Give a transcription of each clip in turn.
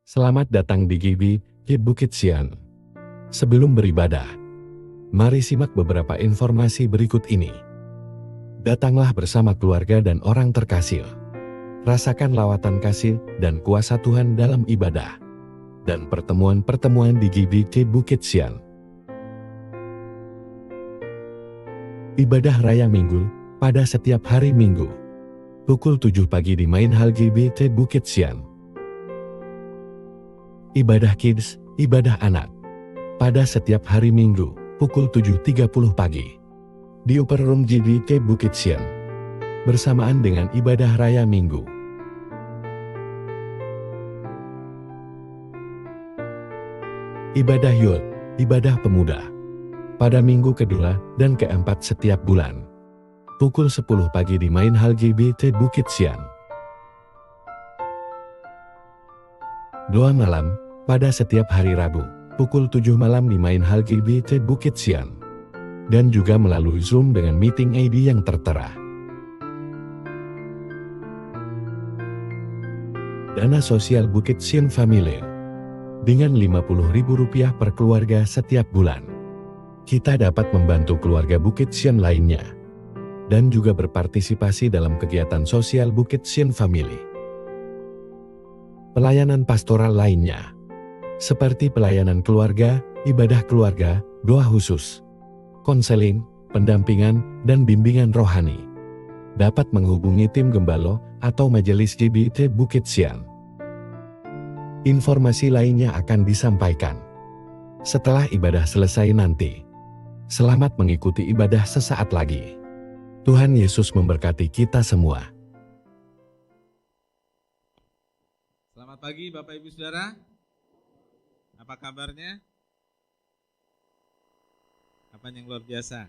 Selamat datang di GBI Bukit Sian. Sebelum beribadah, mari simak beberapa informasi berikut ini. Datanglah bersama keluarga dan orang terkasih. Rasakan lawatan kasih dan kuasa Tuhan dalam ibadah dan pertemuan-pertemuan di GBI Bukit Sian. Ibadah Raya Minggu pada setiap hari Minggu. Pukul 7 pagi di Main Hall GBI Bukit Sian. Ibadah Kids, ibadah anak. Pada setiap hari Minggu, pukul 7.30 pagi. Di Upper Room GBI Bukit Sian. Bersamaan dengan ibadah Raya Minggu. Ibadah Youth, ibadah pemuda. Pada minggu kedua dan keempat setiap bulan. Pukul 10 pagi di Main Hall GBI Bukit Sian. Doa malam, pada setiap hari Rabu, pukul 7 malam di Main Hall GBI Bukit Sian. Dan juga melalui Zoom dengan meeting ID yang tertera. Dana sosial Bukit Sian Family. Dengan Rp50.000 per keluarga setiap bulan. Kita dapat membantu keluarga Bukit Sian lainnya. Dan juga berpartisipasi dalam kegiatan sosial Bukit Sian Family. Pelayanan pastoral lainnya, seperti pelayanan keluarga, ibadah keluarga, doa khusus, konseling, pendampingan, dan bimbingan rohani. Dapat menghubungi tim Gembalo atau Majelis GBI Bukit Sian. Informasi lainnya akan disampaikan setelah ibadah selesai nanti. Selamat mengikuti ibadah sesaat lagi. Tuhan Yesus memberkati kita semua. Selamat pagi Bapak Ibu Saudara. Apa kabarnya? Apa yang luar biasa?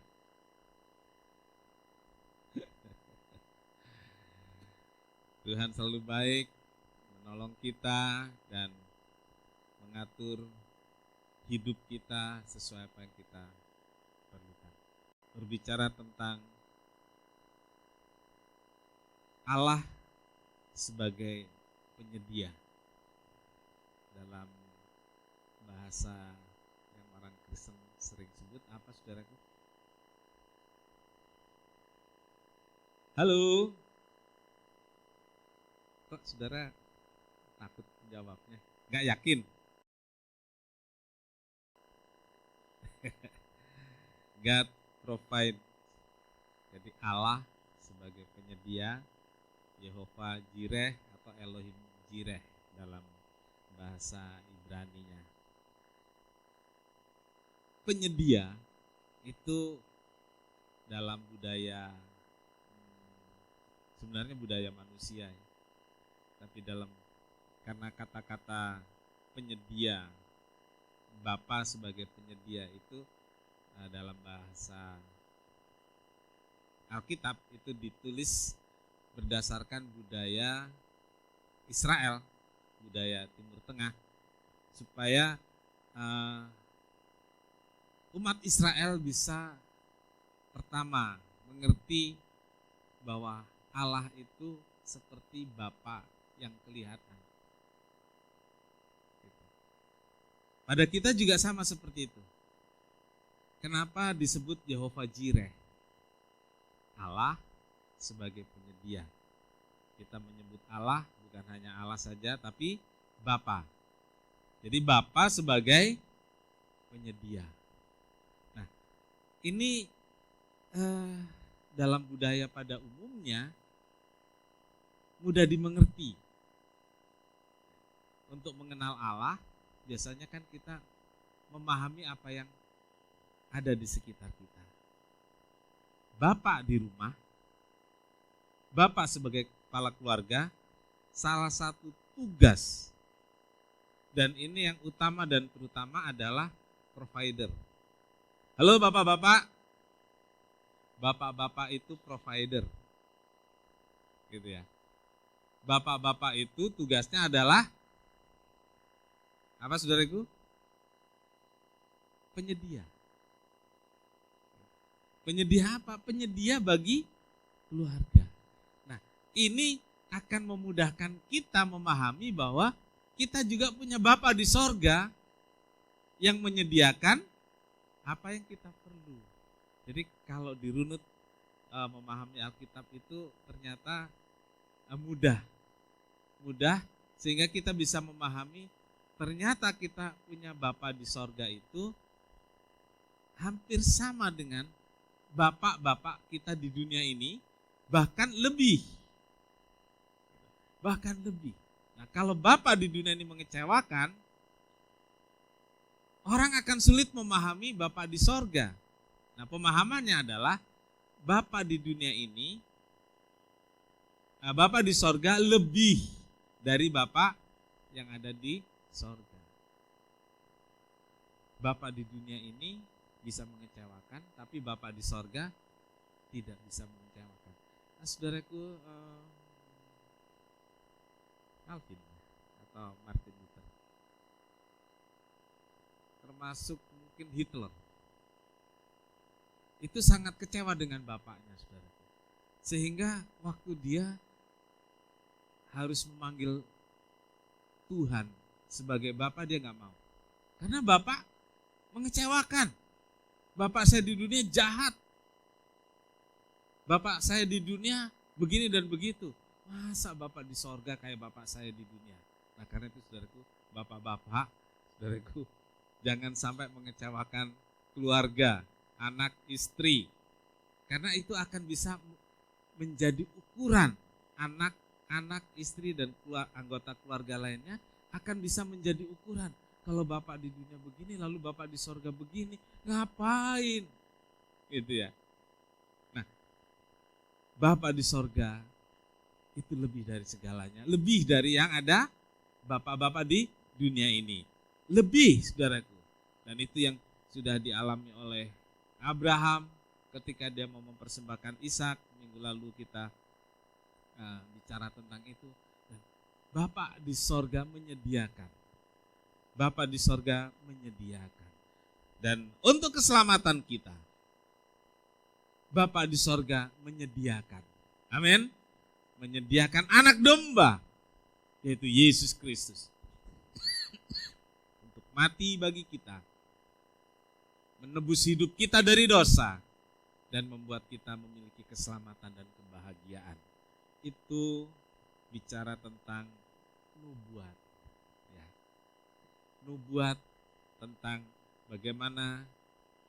Tuhan selalu baik, menolong kita dan mengatur hidup kita sesuai apa yang kita perlukan. Berbicara tentang Allah sebagai penyedia. Dalam bahasa yang orang Kristen sering sebut apa saudaraku? Halo. Kok saudara takut menjawabnya? Nggak yakin? God provide. Jadi Allah sebagai penyedia, Yehova Jireh atau Elohim Jireh dalam bahasa Ibrani-nya. Penyedia itu dalam budaya, sebenarnya budaya manusia ya. Tapi karena kata-kata penyedia, Bapa sebagai penyedia itu dalam bahasa Alkitab itu ditulis berdasarkan budaya Israel, budaya Timur Tengah, supaya umat Israel bisa pertama mengerti bahwa Allah itu seperti Bapa yang kelihatan. Pada kita juga sama seperti itu. Kenapa disebut Yehova Jireh? Allah sebagai penyedia. Kita menyebut Allah bukan hanya Allah saja, tapi Bapa. Jadi Bapa sebagai penyedia. Nah, ini dalam budaya pada umumnya mudah dimengerti. Untuk mengenal Allah, biasanya kan kita memahami apa yang ada di sekitar kita. Bapak di rumah, Bapak sebagai kepala keluarga, salah satu tugas, dan ini yang utama dan terutama adalah provider. Halo bapak-bapak, bapak-bapak itu provider, gitu ya. Bapak-bapak itu tugasnya adalah apa saudaraku? Penyedia. Penyedia apa? Penyedia bagi keluarga. Nah, ini akan memudahkan kita memahami bahwa kita juga punya Bapa di sorga yang menyediakan apa yang kita perlu. Jadi kalau dirunut memahami Alkitab itu ternyata mudah sehingga kita bisa memahami ternyata kita punya Bapa di sorga itu hampir sama dengan bapak-bapak kita di dunia ini, bahkan lebih. Nah, kalau Bapa di dunia ini mengecewakan, orang akan sulit memahami Bapa di sorga. Nah, pemahamannya adalah Bapa di dunia ini, Bapa di sorga lebih dari Bapa yang ada di sorga. Bapa di dunia ini bisa mengecewakan, tapi Bapa di sorga tidak bisa mengecewakan. Nah, saudaraku, Calvin atau Martin Luther, termasuk mungkin Hitler, itu sangat kecewa dengan bapaknya, saudaraku. Sehingga waktu dia harus memanggil Tuhan sebagai Bapa, dia nggak mau. Karena Bapak mengecewakan. Bapak saya di dunia jahat. Bapak saya di dunia begini dan begitu. Masa Bapak di sorga kayak Bapak saya di dunia? Nah, karena itu saudaraku, bapak-bapak, saudaraku, jangan sampai mengecewakan keluarga, anak, istri. Karena itu akan bisa menjadi ukuran anak, istri, dan anggota keluarga lainnya akan bisa menjadi ukuran. Kalau Bapak di dunia begini, lalu Bapak di sorga begini, ngapain? Gitu ya. Nah, Bapak di sorga itu lebih dari segalanya. Lebih dari yang ada bapak-bapak di dunia ini. Lebih, saudaraku. Dan itu yang sudah dialami oleh Abraham ketika dia mau mempersembahkan Ishak. Minggu lalu kita bicara tentang itu. Dan Bapak di sorga menyediakan. Bapak di sorga menyediakan. Dan untuk keselamatan kita, Bapak di sorga menyediakan. Amin. Menyediakan anak domba, yaitu Yesus Kristus. Untuk mati bagi kita. Menebus hidup kita dari dosa. Dan membuat kita memiliki keselamatan dan kebahagiaan. Itu bicara tentang nubuat. Ya. Nubuat tentang bagaimana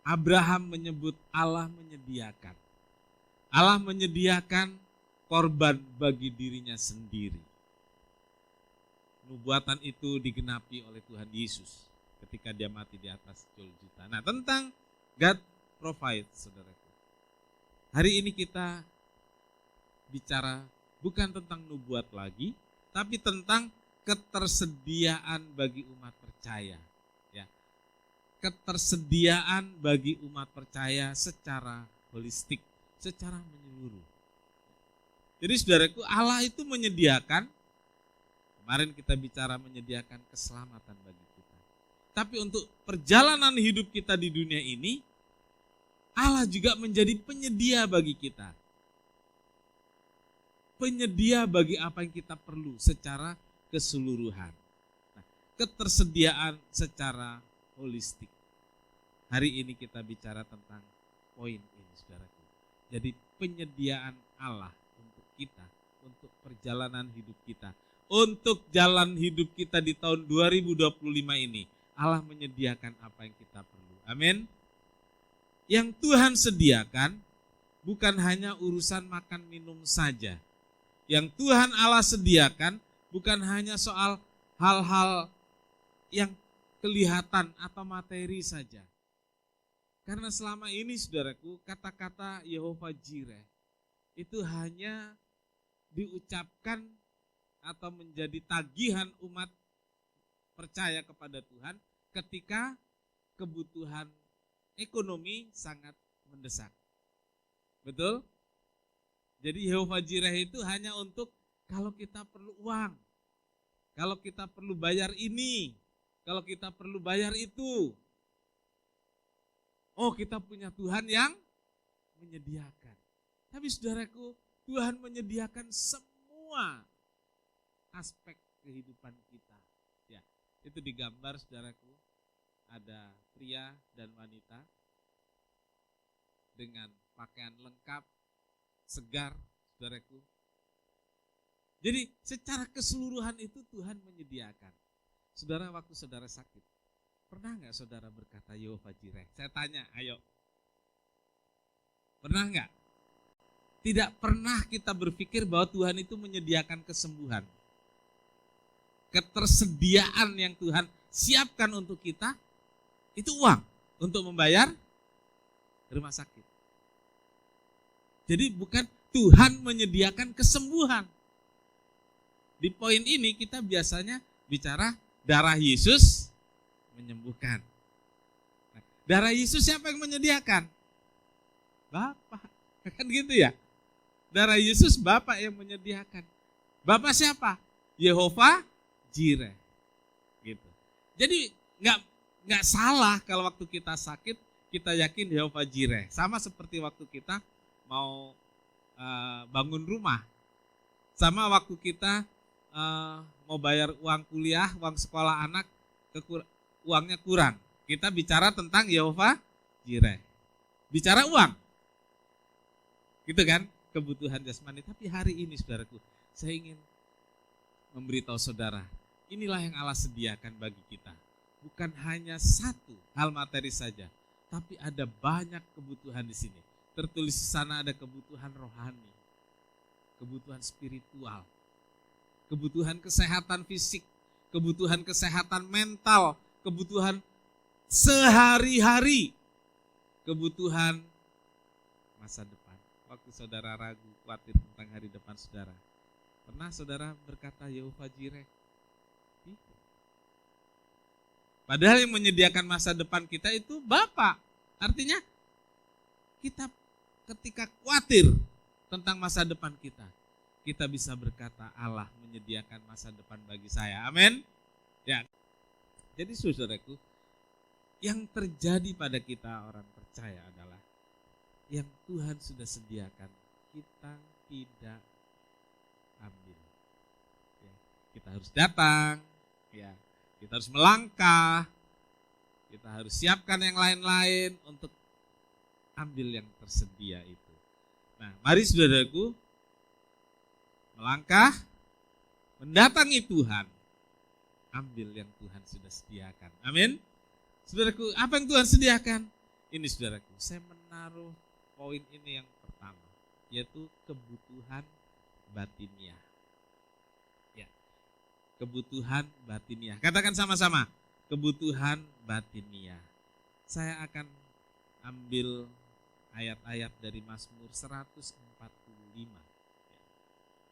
Abraham menyebut Allah menyediakan. Allah menyediakan korban bagi dirinya sendiri. Nubuatan itu digenapi oleh Tuhan Yesus ketika dia mati di atas Golgota. Nah, tentang God provide, saudaraku. Hari ini kita bicara bukan tentang nubuat lagi, tapi tentang ketersediaan bagi umat percaya. Ya. Ketersediaan bagi umat percaya secara holistik, secara menyeluruh. Jadi saudaraku, Allah itu menyediakan, kemarin kita bicara menyediakan keselamatan bagi kita. Tapi untuk perjalanan hidup kita di dunia ini, Allah juga menjadi penyedia bagi kita. Penyedia bagi apa yang kita perlu secara keseluruhan. Nah, ketersediaan secara holistik. Hari ini kita bicara tentang poin ini, saudaraku. Jadi penyediaan Allah untuk kita, untuk perjalanan hidup kita. Untuk jalan hidup kita di tahun 2025 ini, Allah menyediakan apa yang kita perlu. Amin. Yang Tuhan sediakan bukan hanya urusan makan minum saja. Yang Tuhan Allah sediakan bukan hanya soal hal-hal yang kelihatan atau materi saja. Karena selama ini, saudaraku, kata-kata Yehova Jireh itu hanya diucapkan atau menjadi tagihan umat percaya kepada Tuhan ketika kebutuhan ekonomi sangat mendesak. Betul? Jadi Yehova Jireh itu hanya untuk kalau kita perlu uang, kalau kita perlu bayar ini, kalau kita perlu bayar itu. Oh, kita punya Tuhan yang menyediakan. Tapi saudaraku, Tuhan menyediakan semua aspek kehidupan kita. Itu digambar saudaraku, ada pria dan wanita dengan pakaian lengkap, segar, saudaraku. Jadi secara keseluruhan itu Tuhan menyediakan. Saudara, waktu saudara sakit, pernah nggak saudara berkata Yehova Jireh? Saya tanya, ayo. Pernah nggak? Tidak pernah kita berpikir bahwa Tuhan itu menyediakan kesembuhan. Ketersediaan yang Tuhan siapkan untuk kita, itu uang untuk membayar rumah sakit. Jadi bukan Tuhan menyediakan kesembuhan. Di poin ini kita biasanya bicara darah Yesus menyembuhkan. Nah, darah Yesus siapa yang menyediakan? Bapak. Kan gitu ya? Darah Yesus Bapak yang menyediakan. Bapak siapa? Yehova Jireh. Gitu. Jadi nggak salah kalau waktu kita sakit kita yakin Yehova Jireh. Sama seperti waktu kita mau bangun rumah. Sama waktu kita mau bayar uang kuliah, uang sekolah anak, uangnya kurang. Kita bicara tentang Yehova Jireh. Bicara uang. Gitu kan? Kebutuhan jasmani. Tapi hari ini saudaraku, saya ingin memberitahu saudara, inilah yang Allah sediakan bagi kita. Bukan hanya satu hal materi saja, tapi ada banyak kebutuhan di sini. Tertulis di sana ada kebutuhan rohani, kebutuhan spiritual, kebutuhan kesehatan fisik, kebutuhan kesehatan mental, kebutuhan sehari-hari, kebutuhan masa depan. Waktu saudara ragu, khawatir tentang hari depan saudara, pernah saudara berkata Yehova Jireh? Padahal yang menyediakan masa depan kita itu Bapak. Artinya kita ketika khawatir tentang masa depan kita bisa berkata Allah menyediakan masa depan bagi saya. Amin. Ya. Jadi saudaraku, yang terjadi pada kita orang percaya adalah yang Tuhan sudah sediakan, kita tidak ambil. Ya, kita harus datang, ya, kita harus melangkah, kita harus siapkan yang lain-lain untuk ambil yang tersedia itu. Nah, mari saudaraku melangkah, mendatangi Tuhan, ambil yang Tuhan sudah sediakan. Amin. Saudaraku, apa yang Tuhan sediakan? Ini saudaraku, saya menaruh poin ini yang pertama, yaitu kebutuhan batiniah. Ya, kebutuhan batiniah. Katakan sama-sama, kebutuhan batiniah. Saya akan ambil ayat-ayat dari Mazmur 145.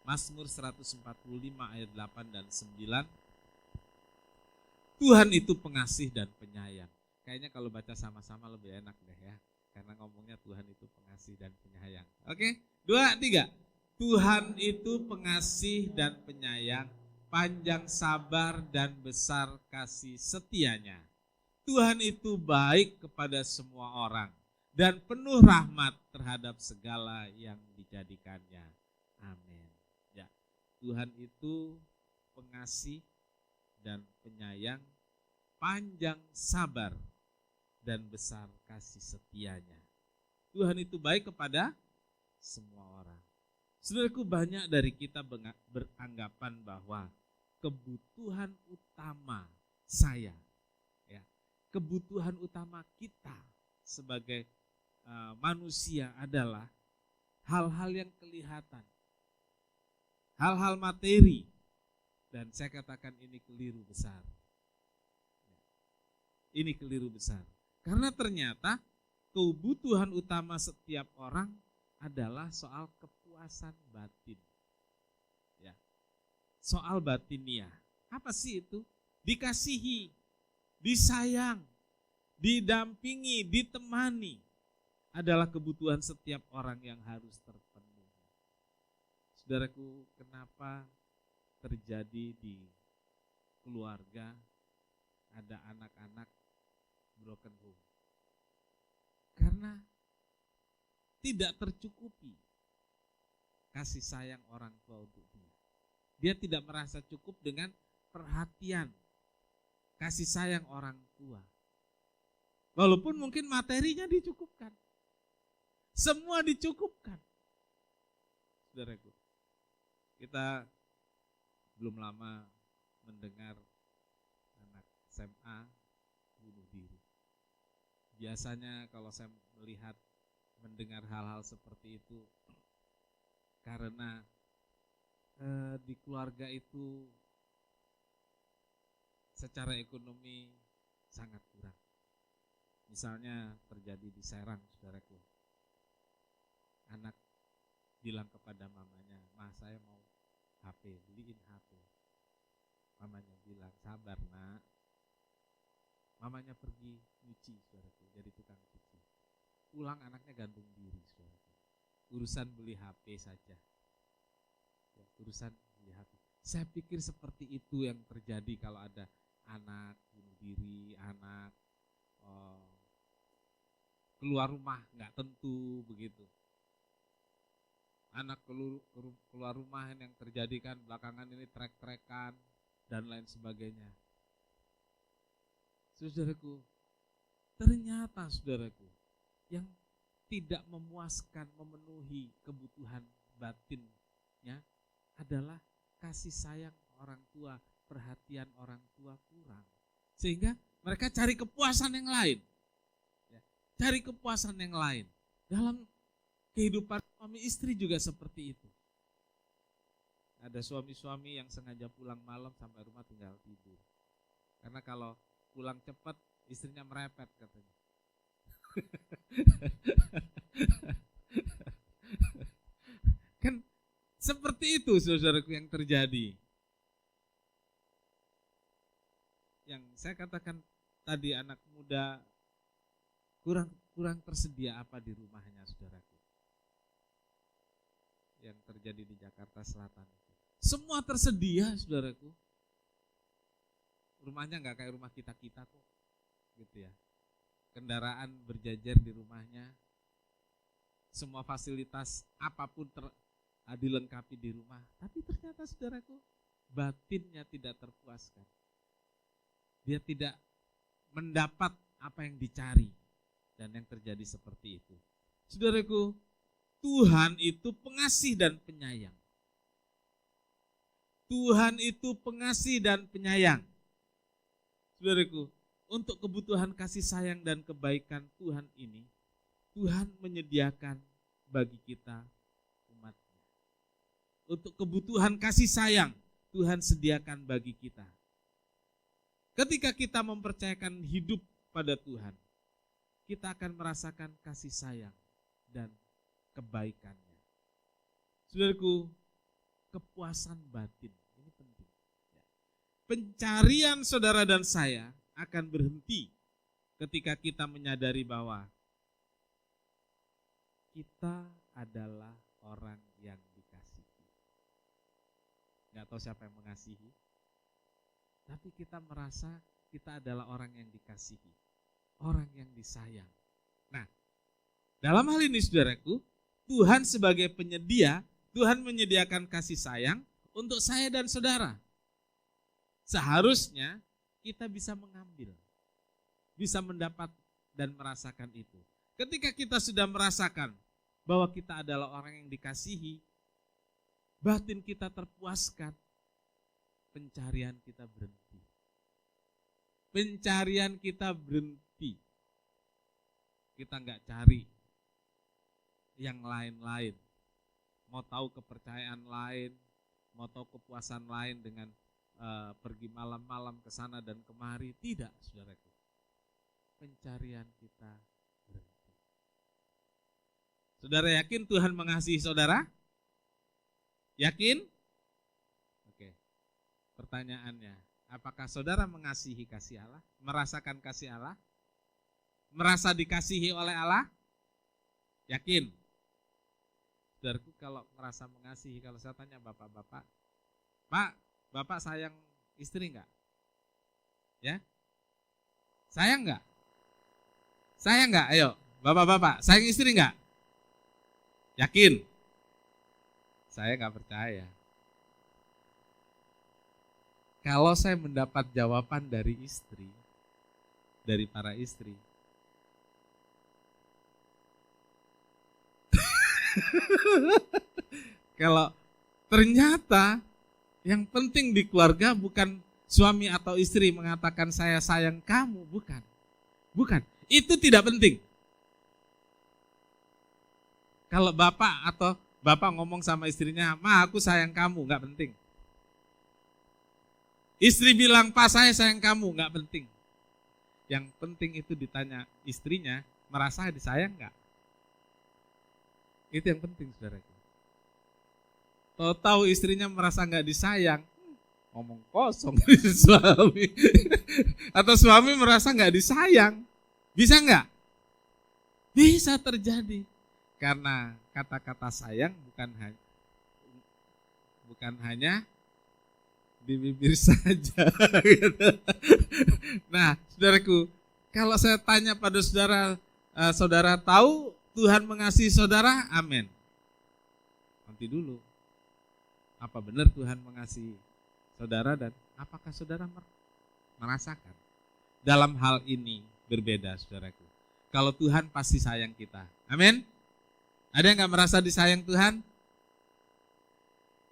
Mazmur 145 ayat 8 dan 9. Tuhan itu pengasih dan penyayang. Kayaknya kalau baca sama-sama lebih enak deh ya. Karena ngomongnya Tuhan itu pengasih dan penyayang. Oke, 2, 3. Tuhan itu pengasih dan penyayang, panjang sabar dan besar kasih setianya. Tuhan itu baik kepada semua orang dan penuh rahmat terhadap segala yang dijadikannya. Amin. Ya, Tuhan itu pengasih dan penyayang, panjang sabar dan besar kasih setianya. Tuhan itu baik kepada semua orang. Saudaraku, banyak dari kita beranggapan bahwa kebutuhan utama saya, ya, kebutuhan utama kita sebagai manusia adalah hal-hal yang kelihatan, hal-hal materi, dan saya katakan ini keliru besar. Ini keliru besar. Karena ternyata kebutuhan utama setiap orang adalah soal kepuasan batin. Ya. Soal batiniah. Apa sih itu? Dikasihi, disayang, didampingi, ditemani adalah kebutuhan setiap orang yang harus terpenuhi. Saudaraku, kenapa terjadi di keluarga ada anak-anak broken home? Karena tidak tercukupi kasih sayang orang tua untuk dia. Dia tidak merasa cukup dengan perhatian, kasih sayang orang tua. Walaupun mungkin materinya dicukupkan. Semua dicukupkan. Saudaraku, kita belum lama mendengar anak SMA bunuh diri. Biasanya kalau saya melihat, mendengar hal-hal seperti itu, karena di keluarga itu secara ekonomi sangat kurang. Misalnya terjadi di Serang, saudaraku. Anak bilang kepada mamanya, "Ma, saya mau HP, beliin HP." Mamanya bilang, "Sabar, Nak." Mamanya pergi nyuci, saudaraku, jadi tukang cuci. Pulang anaknya gantung diri, saudaraku. Urusan beli HP saja. Ya, urusan beli HP. Saya pikir seperti itu yang terjadi kalau ada anak bunuh diri, anak keluar rumah nggak tentu begitu. Anak keluar rumah yang terjadi kan belakangan ini trek-trekan dan lain sebagainya. Saudaraku, ternyata saudaraku, yang tidak memuaskan, memenuhi kebutuhan batinnya adalah kasih sayang orang tua, perhatian orang tua kurang. Sehingga mereka cari kepuasan yang lain. Cari kepuasan yang lain. Dalam kehidupan suami istri juga seperti itu. Ada suami-suami yang sengaja pulang malam sampai rumah tinggal tidur. Karena kalau pulang cepat istrinya merepet katanya. Kan seperti itu saudaraku yang terjadi. Yang saya katakan tadi, anak muda kurang tersedia apa di rumahnya, saudaraku. Yang terjadi di Jakarta Selatan itu. Semua tersedia, saudaraku. Rumahnya nggak kayak rumah kita kok, gitu ya. Kendaraan berjajar di rumahnya, semua fasilitas apapun dilengkapi di rumah. Tapi ternyata, saudaraku, batinnya tidak terpuaskan. Dia tidak mendapat apa yang dicari. Dan yang terjadi seperti itu. Saudaraku, Tuhan itu pengasih dan penyayang. Tuhan itu pengasih dan penyayang. Saudaraku, untuk kebutuhan kasih sayang dan kebaikan Tuhan ini, Tuhan menyediakan bagi kita umatnya. Untuk kebutuhan kasih sayang, Tuhan sediakan bagi kita. Ketika kita mempercayakan hidup pada Tuhan, kita akan merasakan kasih sayang dan kebaikannya. Saudaraku, kepuasan batin ini penting. Pencarian saudara dan saya akan berhenti ketika kita menyadari bahwa kita adalah orang yang dikasihi. Gak tahu siapa yang mengasihi, tapi kita merasa kita adalah orang yang dikasihi. Orang yang disayang. Nah, dalam hal ini saudaraku, Tuhan sebagai penyedia, Tuhan menyediakan kasih sayang untuk saya dan saudara. Seharusnya kita bisa mengambil, bisa mendapat dan merasakan itu. Ketika kita sudah merasakan bahwa kita adalah orang yang dikasihi, batin kita terpuaskan, pencarian kita berhenti. Pencarian kita berhenti. Kita nggak cari yang lain-lain. Mau tahu kepercayaan lain, mau tahu kepuasan lain dengan pergi malam-malam ke sana dan kemari. Tidak, saudaraku. Pencarian kita berhenti. Saudara yakin Tuhan mengasihi saudara? Yakin? Oke. Pertanyaannya, apakah saudara mengasihi kasih Allah? Merasakan kasih Allah? Merasa dikasihi oleh Allah? Yakin? Saudaraku, kalau merasa mengasihi, kalau saya tanya bapak-bapak, Pak, bapak sayang istri enggak? Ya? Sayang enggak? Sayang enggak? Ayo, bapak-bapak, sayang istri enggak? Yakin? Saya enggak percaya. Kalau saya mendapat jawaban dari istri, dari para istri, kalau ternyata yang penting di keluarga bukan suami atau istri mengatakan saya sayang kamu, bukan. Bukan, itu tidak penting. Kalau bapak ngomong sama istrinya, "Ma, aku sayang kamu," nggak penting. Istri bilang, "Pak, saya sayang kamu," nggak penting. Yang penting itu ditanya istrinya, merasa disayang nggak? Itu yang penting, saudaraku. Tahu istrinya merasa nggak disayang, ngomong kosong suami. Atau suami merasa nggak disayang, bisa nggak? Bisa terjadi. Karena kata-kata sayang bukan hanya di bibir saja. Nah, saudaraku, kalau saya tanya pada saudara, saudara tahu Tuhan mengasihi saudara? Amin. Nanti dulu, apa benar Tuhan mengasihi saudara dan apakah saudara merasakan? Dalam hal ini berbeda, saudaraku. Kalau Tuhan pasti sayang kita. Amin. Ada yang gak merasa disayang Tuhan?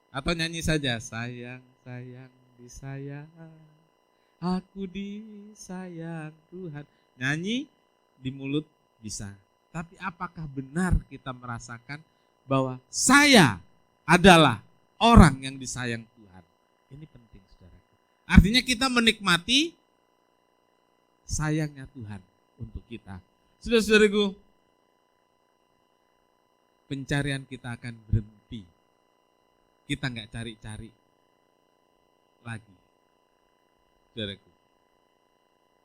Atau nyanyi saja, sayang, sayang, disayang, aku disayang Tuhan. Nyanyi di mulut bisa. Tapi apakah benar kita merasakan bahwa saya adalah orang yang disayang Tuhan? Ini penting, saudara. Artinya kita menikmati sayangnya Tuhan untuk kita. Saudara-saudariku, pencarian kita akan berhenti. Kita nggak cari-cari lagi, saudaraku.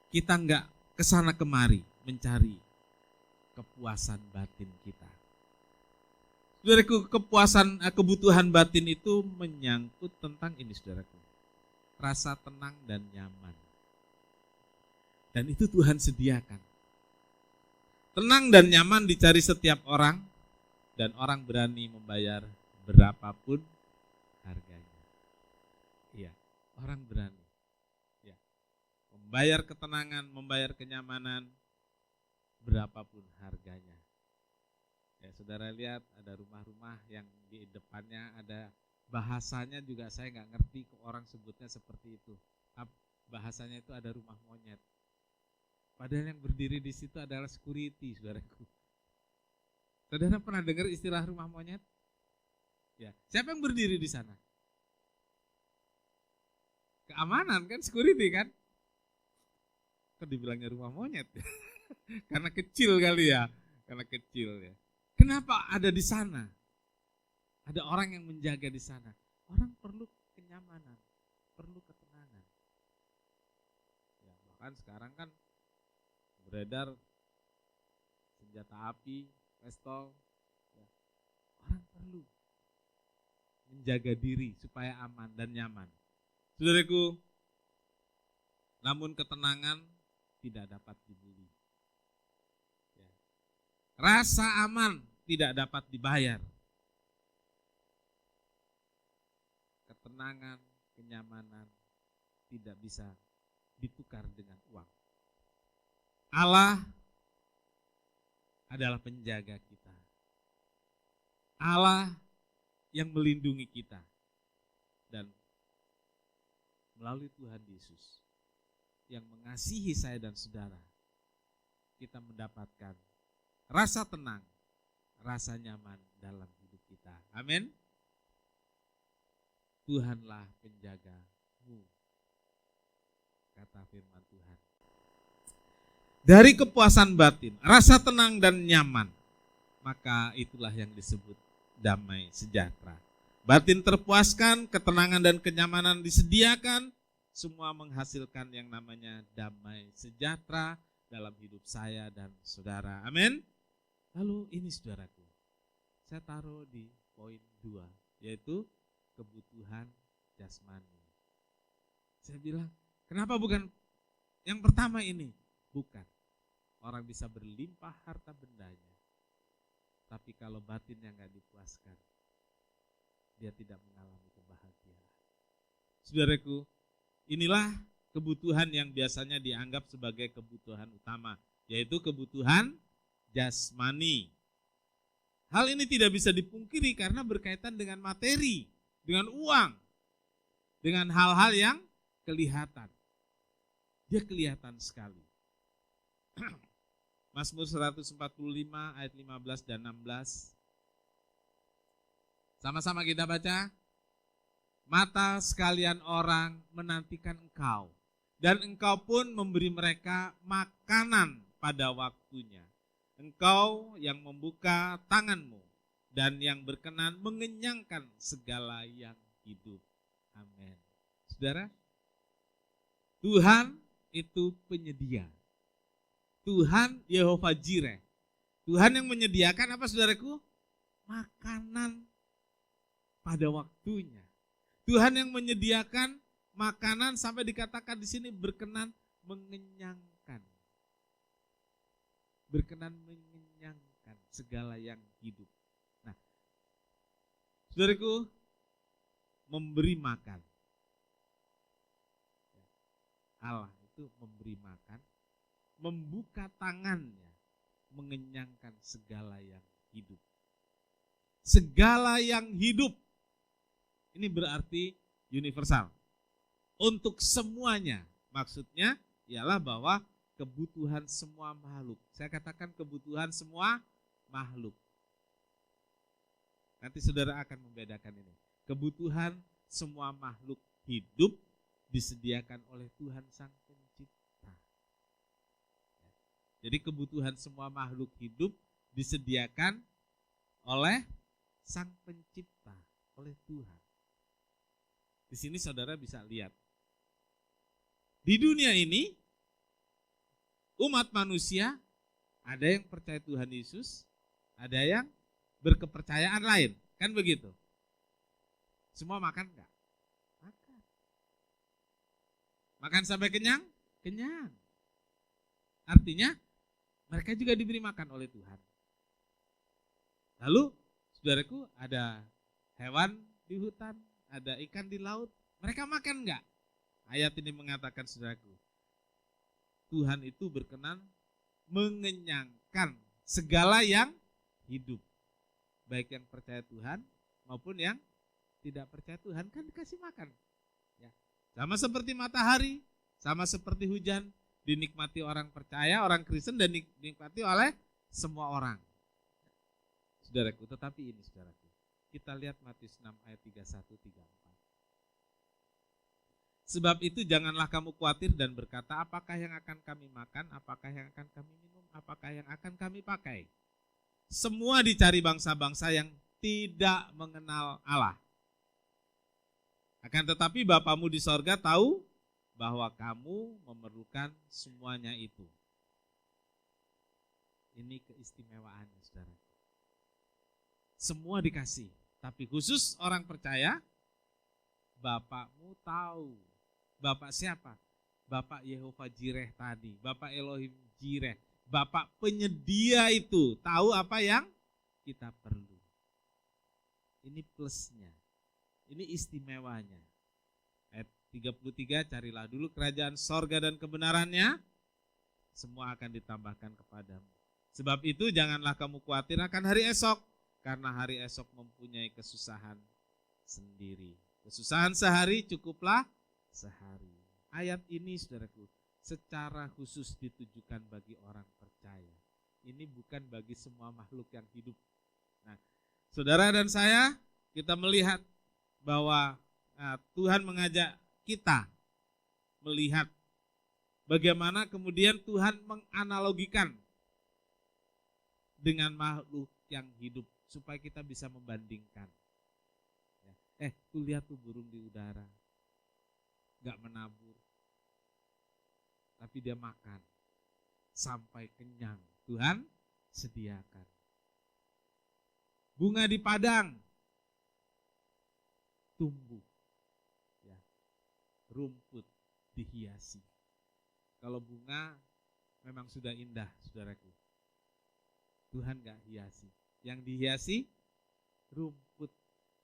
Kita nggak kesana kemari mencari kepuasan batin kita. Saudaraku, kebutuhan batin itu menyangkut tentang ini, saudaraku. Rasa tenang dan nyaman. Dan itu Tuhan sediakan. Tenang dan nyaman dicari setiap orang. Dan orang berani membayar berapapun harganya. Iya, orang berani. Ya, membayar ketenangan, membayar kenyamanan, berapapun harganya. Ya, saudara lihat ada rumah-rumah yang di depannya ada bahasanya juga saya nggak ngerti kok orang sebutnya seperti itu. Bahasanya itu ada rumah monyet. Padahal yang berdiri di situ adalah security, saudaraku. Saudara pernah dengar istilah rumah monyet? Ya, siapa yang berdiri di sana? Keamanan kan, security kan? Kok dibilangnya rumah monyet? Karena kecil kali ya, karena kecil ya. Kenapa ada di sana? Ada orang yang menjaga di sana. Orang perlu kenyamanan, perlu ketenangan. Ya, bahkan sekarang kan beredar senjata api, pistol, ya. Orang perlu menjaga diri supaya aman dan nyaman. Saudaraku, namun ketenangan tidak dapat dibeli. Ya. Rasa aman tidak dapat dibayar. Ketenangan, kenyamanan tidak bisa ditukar dengan uang. Allah adalah penjaga kita. Allah yang melindungi kita. Dan melalui Tuhan Yesus yang mengasihi saya dan saudara, kita mendapatkan rasa tenang, rasa nyaman dalam hidup kita. Amin. Tuhanlah penjagamu, kata firman Tuhan. Dari kepuasan batin, rasa tenang dan nyaman, maka itulah yang disebut damai sejahtera. Batin terpuaskan, ketenangan dan kenyamanan disediakan, semua menghasilkan yang namanya damai sejahtera dalam hidup saya dan saudara. Amin. Lalu ini saudaraku, saya taruh di poin 2, yaitu kebutuhan jasmani. Saya bilang, kenapa bukan yang pertama ini? Bukan. Orang bisa berlimpah harta bendanya, tapi kalau batinnya nggak dipuaskan, dia tidak mengalami kebahagiaan. Saudaraku, Inilah kebutuhan yang biasanya dianggap sebagai kebutuhan utama, yaitu kebutuhan jasmani. Hal ini tidak bisa dipungkiri karena berkaitan dengan materi, dengan uang, dengan hal-hal yang kelihatan. Dia kelihatan sekali. Mazmur 145 ayat 15 dan 16. Sama-sama kita baca. Mata sekalian orang menantikan engkau, dan engkau pun memberi mereka makanan pada waktunya. Engkau yang membuka tanganmu dan yang berkenan mengenyangkan segala yang hidup. Amin. Saudara, Tuhan itu penyedia. Tuhan Yehova Jireh. Tuhan yang menyediakan apa saudaraku? Makanan pada waktunya. Tuhan yang menyediakan makanan sampai dikatakan di sini berkenan mengenyangkan. Berkenan mengenyangkan segala yang hidup. Nah, saudaraku, memberi makan. Allah itu memberi makan, membuka tangannya, mengenyangkan segala yang hidup. Segala yang hidup. Ini berarti universal. Untuk semuanya. Maksudnya ialah bahwa kebutuhan semua makhluk. Saya katakan kebutuhan semua makhluk. Nanti saudara akan membedakan ini. Kebutuhan semua makhluk hidup disediakan oleh Tuhan Sang Pencipta. Jadi kebutuhan semua makhluk hidup disediakan oleh Sang Pencipta, oleh Tuhan. Di sini saudara bisa lihat. Di dunia ini, umat manusia, ada yang percaya Tuhan Yesus, ada yang berkepercayaan lain. Kan begitu? Semua makan enggak? Makan. Makan sampai kenyang? Kenyang. Artinya, mereka juga diberi makan oleh Tuhan. Lalu, saudaraku, ada hewan di hutan, ada ikan di laut, mereka makan enggak? Ayat ini mengatakan saudaraku, Tuhan itu berkenan mengenyangkan segala yang hidup. Baik yang percaya Tuhan maupun yang tidak percaya Tuhan kan dikasih makan. Ya. Sama seperti matahari, sama seperti hujan, dinikmati orang percaya, orang Kristen dan dinikmati oleh semua orang. Saudaraku, tetapi ini saudaraku. Kita lihat Matius 6 ayat 31-34. Sebab itu janganlah kamu khawatir dan berkata, apakah yang akan kami makan, apakah yang akan kami minum, apakah yang akan kami pakai. Semua dicari bangsa-bangsa yang tidak mengenal Allah. Akan tetapi Bapamu di sorga tahu bahwa kamu memerlukan semuanya itu. Ini keistimewaannya saudara. Semua dikasih. Tapi khusus orang percaya, Bapakmu tahu. Bapak siapa? Bapak Yehova Jireh tadi. Bapak Elohim Jireh. Bapak penyedia itu. Tahu apa yang kita perlu. Ini plusnya. Ini istimewanya. Ayat 33, carilah dulu kerajaan sorga dan kebenarannya. Semua akan ditambahkan kepadamu. Sebab itu janganlah kamu khawatir akan hari esok. Karena hari esok mempunyai kesusahan sendiri. Kesusahan sehari cukuplah sehari. Ayat ini saudaraku secara khusus ditujukan bagi orang percaya. Ini bukan bagi semua makhluk yang hidup. Nah, saudara dan saya kita melihat bahwa Tuhan mengajak kita melihat bagaimana kemudian Tuhan menganalogikan dengan makhluk yang hidup. Supaya kita bisa membandingkan. Tuh lihat tuh burung di udara. Gak menabur. Tapi dia makan. Sampai kenyang. Tuhan sediakan. Bunga di padang. Tumbuh. Ya. Rumput dihiasi. Kalau bunga memang sudah indah, saudaraku. Tuhan gak hiasi. Yang dihiasi rumput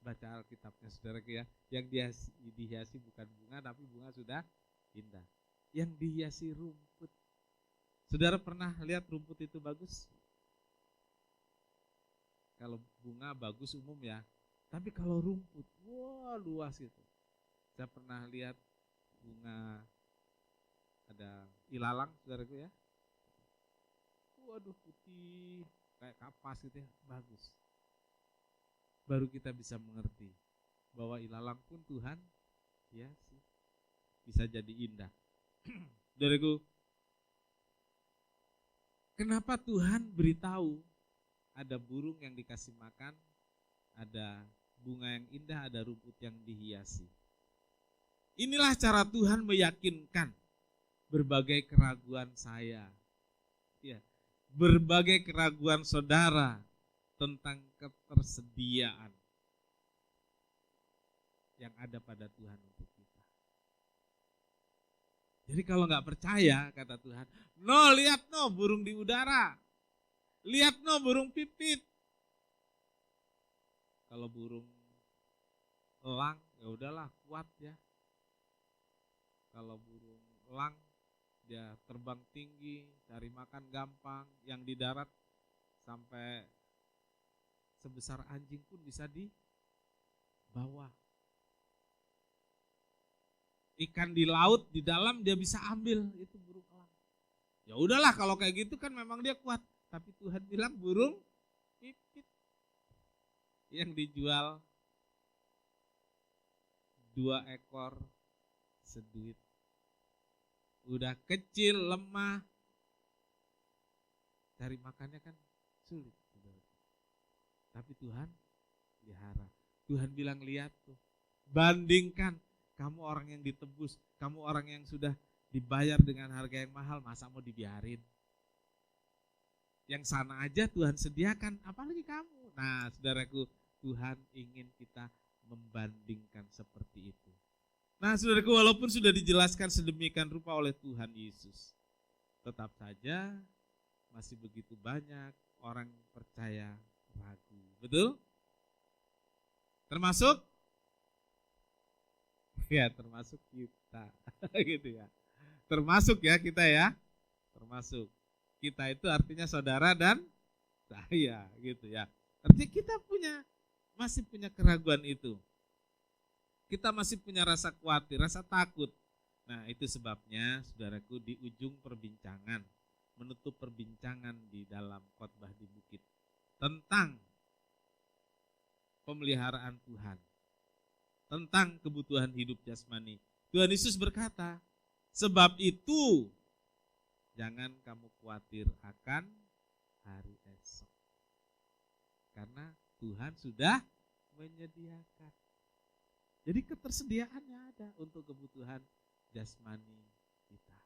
Baca Alkitabnya saudaraku ya. Yang dihiasi bukan bunga, tapi bunga sudah indah. Yang dihiasi rumput. Saudara pernah lihat rumput itu bagus? Kalau bunga bagus umum ya. Tapi kalau rumput, wah luas gitu. Saya pernah lihat bunga, ada ilalang saudaraku ya. Waduh putih, kayak kapas gitu ya, bagus. Baru kita bisa mengerti bahwa ilalang pun Tuhan ya sih bisa jadi indah. Saudaraku, kenapa Tuhan beritahu ada burung yang dikasih makan, ada bunga yang indah, ada rumput yang dihiasi. Inilah cara Tuhan meyakinkan berbagai keraguan saya, ya, berbagai keraguan saudara tentang ketersediaan yang ada pada Tuhan untuk kita. Jadi kalau nggak percaya, kata Tuhan, no lihat no burung di udara, lihat no burung pipit. Kalau burung elang, ya udahlah kuat ya. Kalau burung elang dia terbang tinggi, cari makan gampang, yang di darat sampai sebesar anjing pun bisa dibawa. Ikan di laut, di dalam dia bisa ambil, itu burung elang. Ya udahlah kalau kayak gitu kan memang dia kuat. Tapi Tuhan bilang burung pipit yang dijual 2 ekor seduit. Udah kecil, lemah, cari makannya kan sulit. Tapi Tuhan pelihara. Tuhan bilang lihat tuh, bandingkan kamu orang yang ditebus, kamu orang yang sudah dibayar dengan harga yang mahal, masa mau dibiarin? Yang sana aja Tuhan sediakan, apalagi kamu. Nah saudaraku, Tuhan ingin kita membandingkan seperti itu. Nah saudaraku, walaupun sudah dijelaskan sedemikian rupa oleh Tuhan Yesus, tetap saja masih begitu banyak orang percaya ragu. Betul? Termasuk? Ya, termasuk kita. Gitu ya. Termasuk ya kita ya. Termasuk. Kita itu artinya saudara dan saya gitu ya. Artinya kita masih punya keraguan itu. Kita masih punya rasa khawatir, rasa takut. Nah, itu sebabnya saudaraku di ujung perbincangan, menutup perbincangan di dalam khotbah di bukit tentang pemeliharaan Tuhan, tentang kebutuhan hidup jasmani. Tuhan Yesus berkata, sebab itu jangan kamu khawatir akan hari esok. Karena Tuhan sudah menyediakan. Jadi ketersediaannya ada untuk kebutuhan jasmani kita.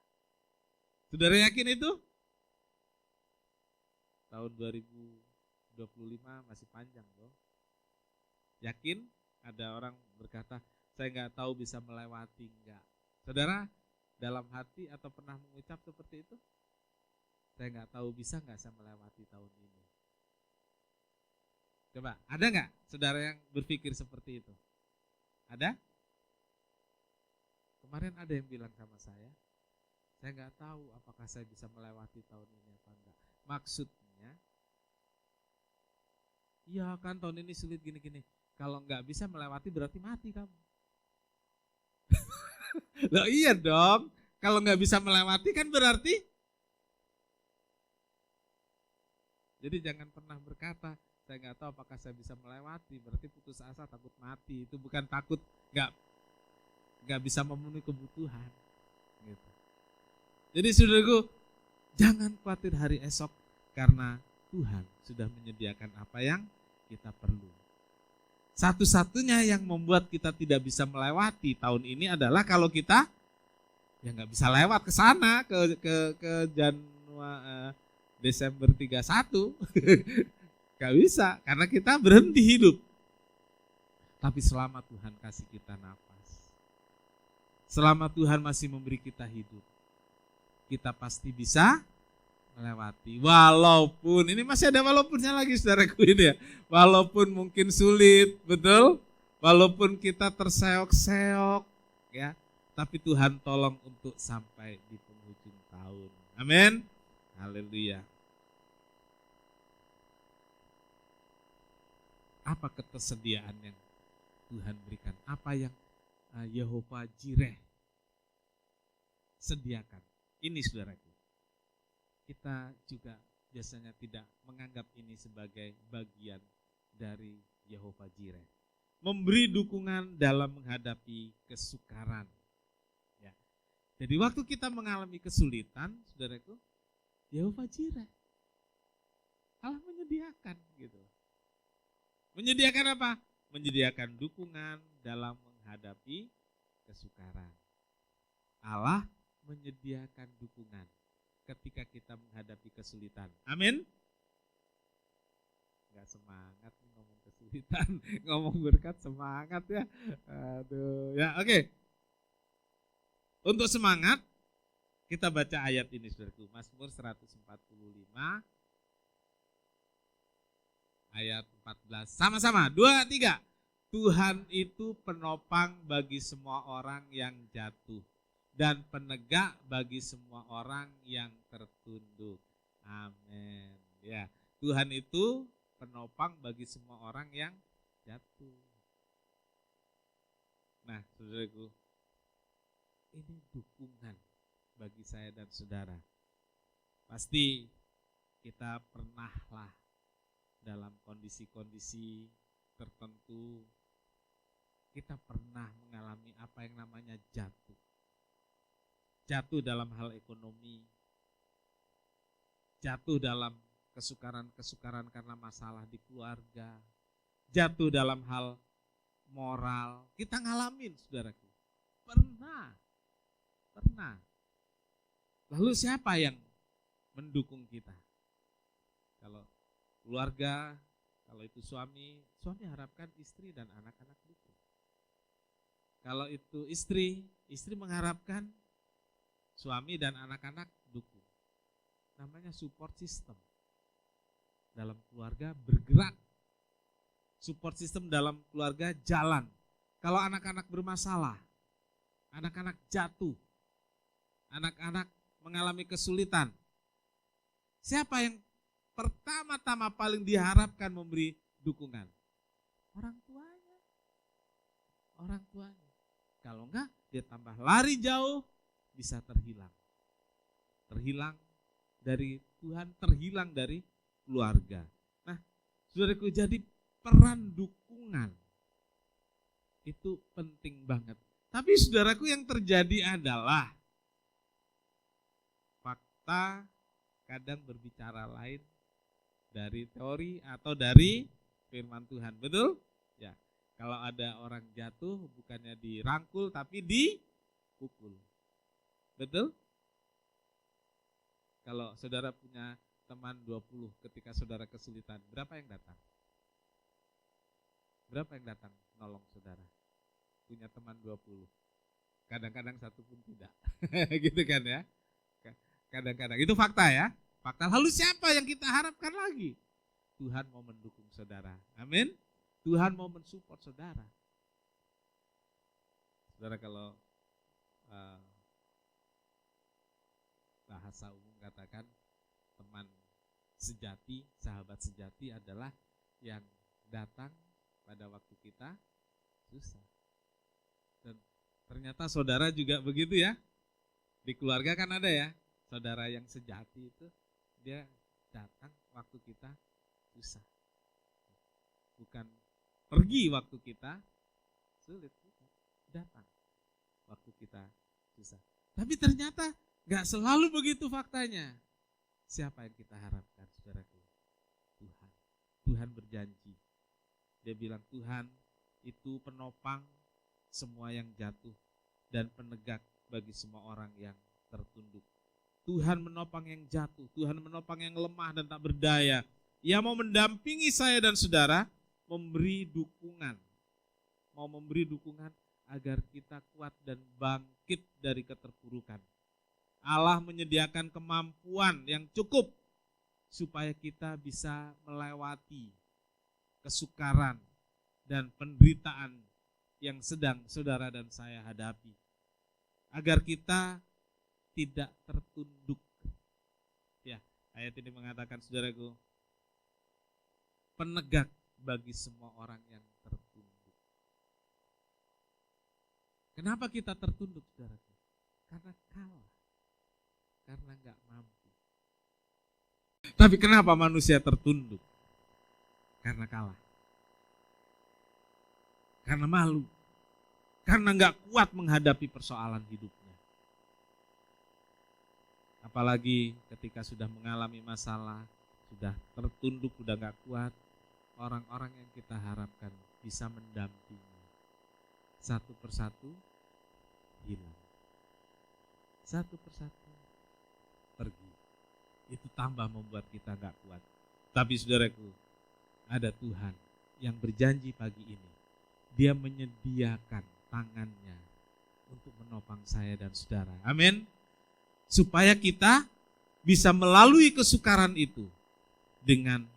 Saudara yakin itu? Tahun 2025 masih panjang loh. Yakin? Ada orang berkata, saya nggak tahu bisa melewati, enggak. Saudara, dalam hati atau pernah mengucap seperti itu? Saya nggak tahu bisa nggak saya melewati tahun ini. Coba, ada nggak saudara yang berpikir seperti itu? Ada? Kemarin ada yang bilang sama saya nggak tahu apakah saya bisa melewati tahun ini apa enggak. Maksudnya, iya kan tahun ini sulit gini-gini. Kalau nggak bisa melewati berarti mati kamu. Loh iya dong, kalau nggak bisa melewati kan berarti. Jadi jangan pernah berkata, saya nggak tahu apakah saya bisa melewati, berarti putus asa, takut mati. Itu bukan takut nggak bisa memenuhi kebutuhan. Gitu. Jadi saudaraku, jangan khawatir hari esok karena Tuhan sudah menyediakan apa yang kita perlu. Satu-satunya yang membuat kita tidak bisa melewati tahun ini adalah kalau kita ya nggak bisa lewat ke sana ke Januari Desember 31. Gak bisa, karena kita berhenti hidup. Tapi selama Tuhan kasih kita nafas, selama Tuhan masih memberi kita hidup, kita pasti bisa melewati. Walaupun, ini masih ada walaupunnya lagi saudaraku ini ya. Walaupun mungkin sulit, betul? Walaupun kita terseok-seok, ya, tapi Tuhan tolong untuk sampai di penghujung tahun. Amin. Haleluya. Apa ketersediaan yang Tuhan berikan? Apa yang Yehova Jireh sediakan? Ini saudaraku, kita juga biasanya tidak menganggap ini sebagai bagian dari Yehova Jireh. Memberi dukungan dalam menghadapi kesukaran. Ya. Jadi waktu kita mengalami kesulitan, saudaraku, Yehova Jireh Allah menyediakan gitu. Menyediakan apa? Menyediakan dukungan dalam menghadapi kesukaran. Allah menyediakan dukungan ketika kita menghadapi kesulitan. Amin. Gak semangat nih ngomong kesulitan, ngomong berkat semangat ya. Aduh, ya oke. Untuk semangat, kita baca ayat ini saudaraku, Mazmur 145 ayat 14. Sama-sama, 2, 3. Tuhan itu penopang bagi semua orang yang jatuh dan penegak bagi semua orang yang tertunduk. Amin. Ya, Tuhan itu penopang bagi semua orang yang jatuh. Nah, saudaraku, ini dukungan bagi saya dan saudara. Pasti kita pernahlah dalam kondisi-kondisi tertentu, kita pernah mengalami apa yang namanya jatuh. Jatuh dalam hal ekonomi, jatuh dalam kesukaran-kesukaran karena masalah di keluarga, jatuh dalam hal moral. Kita ngalamin, saudaraku. Pernah. Lalu siapa yang mendukung kita? Kalau keluarga, kalau itu suami harapkan istri dan anak-anak dukung. Kalau itu istri mengharapkan suami dan anak-anak dukung. Namanya support system. Dalam keluarga bergerak. Support system dalam keluarga jalan. Kalau anak-anak bermasalah, anak-anak jatuh, anak-anak mengalami kesulitan, siapa yang pertama-tama paling diharapkan memberi dukungan? Orang tuanya. Orang tuanya. Kalau enggak, dia tambah lari jauh, bisa terhilang. Terhilang dari Tuhan, terhilang dari keluarga. Nah, saudaraku, jadi peran dukungan itu penting banget. Tapi saudaraku, yang terjadi adalah fakta kadang berbicara lain dari teori atau dari firman Tuhan. Betul? Ya. Kalau ada orang jatuh bukannya dirangkul tapi dipukul. Betul? Kalau saudara punya teman 20 ketika saudara kesulitan, berapa yang datang? Berapa yang datang nolong saudara? Punya teman 20. Kadang-kadang satu pun tidak. Gitu kan ya. Kadang-kadang. Itu fakta ya. Fakta. Lalu siapa yang kita harapkan lagi? Tuhan mau mendukung saudara. Amin. Tuhan mau mensupport saudara. Saudara, kalau bahasa umum katakan teman sejati, sahabat sejati adalah yang datang pada waktu kita susah. Dan ternyata saudara juga begitu ya. Di keluarga kan ada ya, saudara yang sejati itu dia datang waktu kita susah. Bukan pergi waktu kita sulit, datang waktu kita susah. Tapi ternyata gak selalu begitu faktanya. Siapa yang kita harapkan, saudaraku? Tuhan. Tuhan berjanji. Dia bilang Tuhan itu penopang semua yang jatuh dan penegak bagi semua orang yang tertunduk. Tuhan menopang yang jatuh, Tuhan menopang yang lemah dan tak berdaya. Ia mau mendampingi saya dan saudara, memberi dukungan. Mau memberi dukungan agar kita kuat dan bangkit dari keterpurukan. Allah menyediakan kemampuan yang cukup supaya kita bisa melewati kesukaran dan penderitaan yang sedang saudara dan saya hadapi. Agar kita tidak tertunduk. Ya, ayat ini mengatakan, saudaraku, penegak bagi semua orang yang tertunduk. Kenapa kita tertunduk, saudaraku? Karena kalah. Karena nggak mampu. Tapi kenapa manusia tertunduk? Karena kalah. Karena malu. Karena nggak kuat menghadapi persoalan hidupnya. Apalagi ketika sudah mengalami masalah, sudah tertunduk, sudah nggak kuat, orang-orang yang kita harapkan bisa mendampingi, satu persatu hilang. Satu persatu pergi. Itu tambah membuat kita nggak kuat. Tapi saudaraku, ada Tuhan yang berjanji pagi ini. Dia menyediakan tangannya untuk menopang saya dan saudara. Amin. Supaya kita bisa melalui kesukaran itu dengan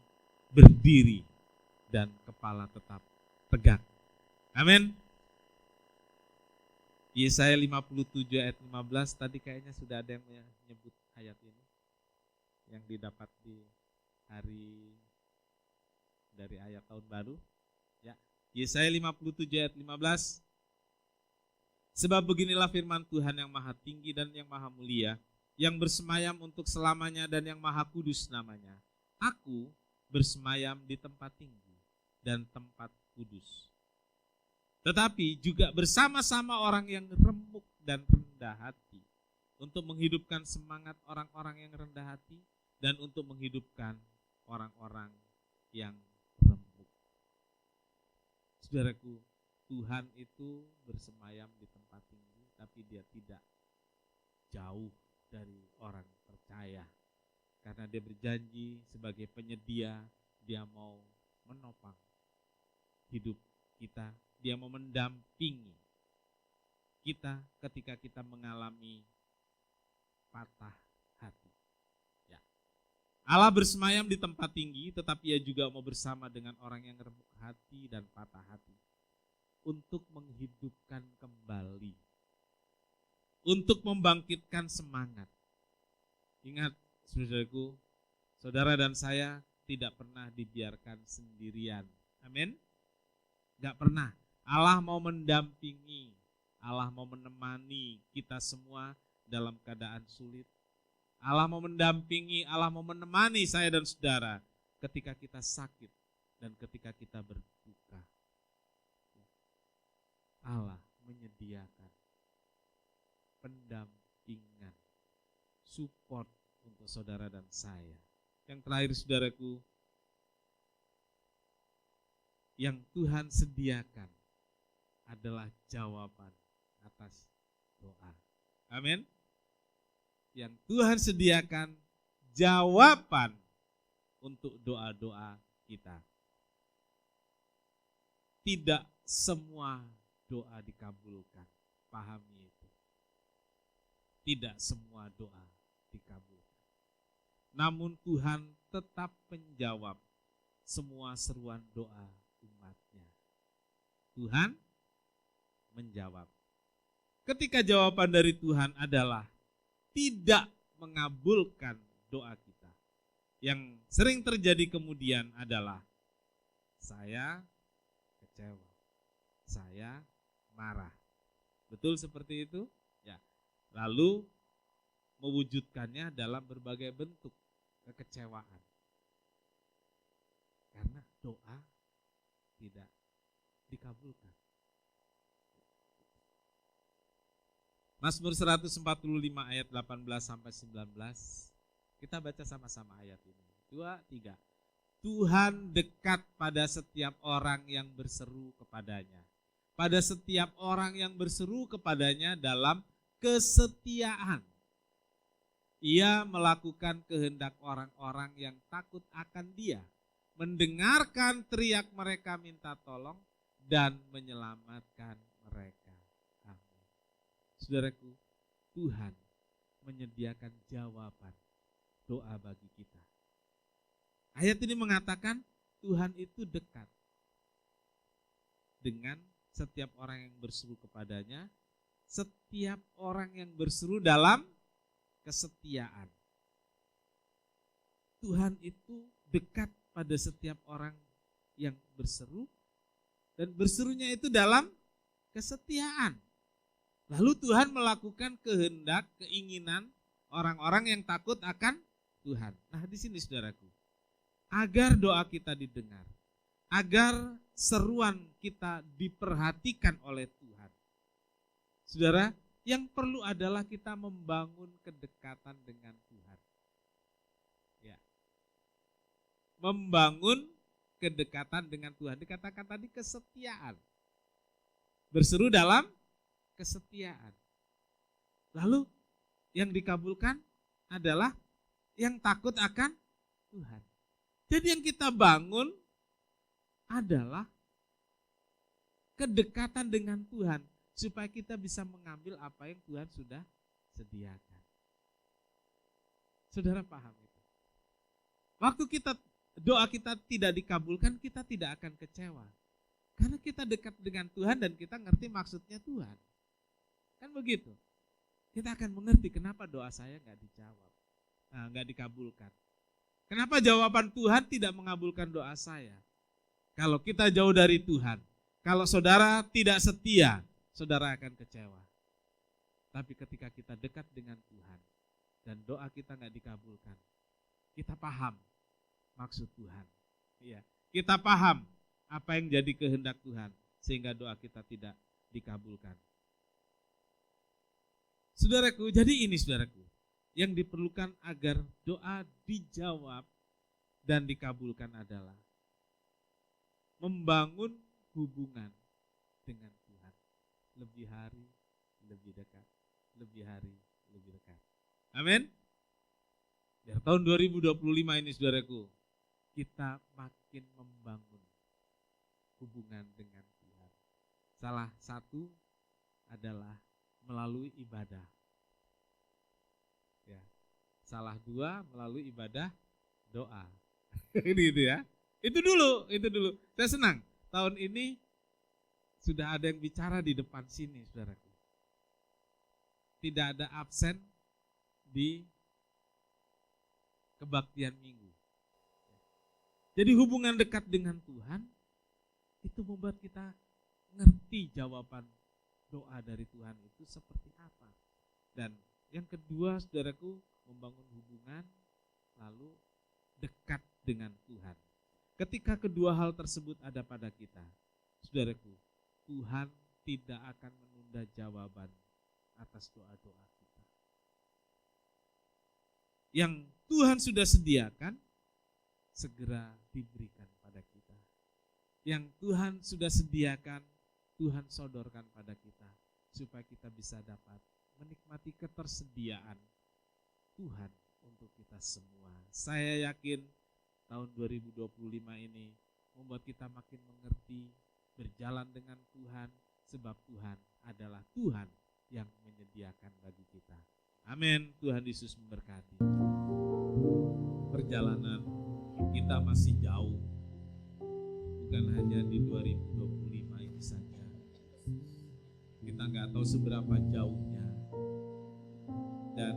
berdiri dan kepala tetap tegak. Amin. Yesaya 57 ayat 15, tadi kayaknya sudah ada yang menyebut ayat ini yang didapat di hari dari ayat tahun baru. Ya, Yesaya 57 ayat 15. Sebab beginilah firman Tuhan yang maha tinggi dan yang maha mulia, yang bersemayam untuk selamanya dan yang maha kudus namanya. Aku bersemayam di tempat tinggi dan tempat kudus. Tetapi juga bersama-sama orang yang remuk dan rendah hati, untuk menghidupkan semangat orang-orang yang rendah hati dan untuk menghidupkan orang-orang yang remuk. Saudaraku, Tuhan itu bersemayam di tempat tinggi, tapi dia tidak jauh dari orang percaya. Karena dia berjanji sebagai penyedia, dia mau menopang hidup kita, dia mau mendampingi kita ketika kita mengalami patah hati. Ya. Allah bersemayam di tempat tinggi, tetapi ia juga mau bersama dengan orang yang remuk hati dan patah hati. Untuk menghidupkan kembali, untuk membangkitkan semangat. Ingat, saudaraku, saudara dan saya tidak pernah dibiarkan sendirian. Amin. Gak pernah. Allah mau mendampingi, Allah mau menemani kita semua dalam keadaan sulit. Allah mau mendampingi, Allah mau menemani saya dan saudara ketika kita sakit dan ketika kita berduka. Allah menyediakan pendampingan, support untuk saudara dan saya. Yang terakhir, saudaraku, yang Tuhan sediakan adalah jawaban atas doa. Amin. Yang Tuhan sediakan jawaban untuk doa-doa kita. Tidak semua doa dikabulkan. Pahami itu. Tidak semua doa dikabulkan. Namun Tuhan tetap menjawab semua seruan doa umatnya. Tuhan menjawab. Ketika jawaban dari Tuhan adalah tidak mengabulkan doa kita, yang sering terjadi kemudian adalah saya kecewa, saya marah. Betul seperti itu? Ya. Lalu mewujudkannya dalam berbagai bentuk kekecewaan. Karena doa tidak dikabulkan. Mazmur 145 ayat 18 sampai 19. Kita baca sama-sama ayat ini. 2, 3. Tuhan dekat pada setiap orang yang berseru kepadanya. Pada setiap orang yang berseru kepadanya dalam kesetiaan. Ia melakukan kehendak orang-orang yang takut akan Dia, mendengarkan teriak mereka minta tolong dan menyelamatkan mereka. Amin. Saudaraku, Tuhan menyediakan jawaban doa bagi kita. Ayat ini mengatakan Tuhan itu dekat dengan setiap orang yang berseru kepadanya, setiap orang yang berseru dalam kesetiaan. Tuhan itu dekat pada setiap orang yang berseru, dan berserunya itu dalam kesetiaan. Lalu Tuhan melakukan kehendak, keinginan orang-orang yang takut akan Tuhan. Nah, di sini saudaraku, agar doa kita didengar, agar seruan kita diperhatikan oleh Tuhan. Saudara, yang perlu adalah kita membangun kedekatan dengan Tuhan. Ya. Membangun kedekatan dengan Tuhan. Dikatakan tadi kesetiaan. Berseru dalam kesetiaan. Lalu yang dikabulkan adalah yang takut akan Tuhan. Jadi yang kita bangun adalah kedekatan dengan Tuhan, supaya kita bisa mengambil apa yang Tuhan sudah sediakan. Saudara paham itu? Waktu doa kita tidak dikabulkan, kita tidak akan kecewa. Karena kita dekat dengan Tuhan dan kita ngerti maksudnya Tuhan. Kan begitu. Kita akan mengerti kenapa doa saya nggak dijawab, nggak dikabulkan. Kenapa jawaban Tuhan tidak mengabulkan doa saya? Kalau kita jauh dari Tuhan, kalau saudara tidak setia, saudara akan kecewa. Tapi ketika kita dekat dengan Tuhan dan doa kita nggak dikabulkan, kita paham maksud Tuhan. Iya, kita paham apa yang jadi kehendak Tuhan sehingga doa kita tidak dikabulkan. Saudaraku, jadi ini saudaraku, yang diperlukan agar doa dijawab dan dikabulkan adalah membangun hubungan dengan Tuhan. Lebih hari, lebih dekat. Lebih hari, lebih dekat. Amin. Biar tahun 2025 ini saudaraku, kita makin membangun hubungan dengan Tuhan. Salah satu adalah melalui ibadah. Ya. Salah dua melalui ibadah doa. Ini itu ya. Itu dulu. Saya senang tahun ini sudah ada yang bicara di depan sini, saudaraku. Tidak ada absen di kebaktian minggu. Jadi hubungan dekat dengan Tuhan itu membuat kita ngerti jawaban doa dari Tuhan itu seperti apa. Dan yang kedua, saudaraku, membangun hubungan lalu dekat dengan Tuhan. Ketika kedua hal tersebut ada pada kita, saudaraku, Tuhan tidak akan menunda jawaban atas doa-doa kita. Yang Tuhan sudah sediakan, segera diberikan pada kita. Yang Tuhan sudah sediakan, Tuhan sodorkan pada kita, supaya kita bisa dapat menikmati ketersediaan Tuhan untuk kita semua. Saya yakin tahun 2025 ini membuat kita makin mengerti berjalan dengan Tuhan, sebab Tuhan adalah Tuhan yang menyediakan bagi kita. Amin. Tuhan Yesus memberkati. Perjalanan kita masih jauh, bukan hanya di 2025 ini saja. Kita nggak tahu seberapa jauhnya, dan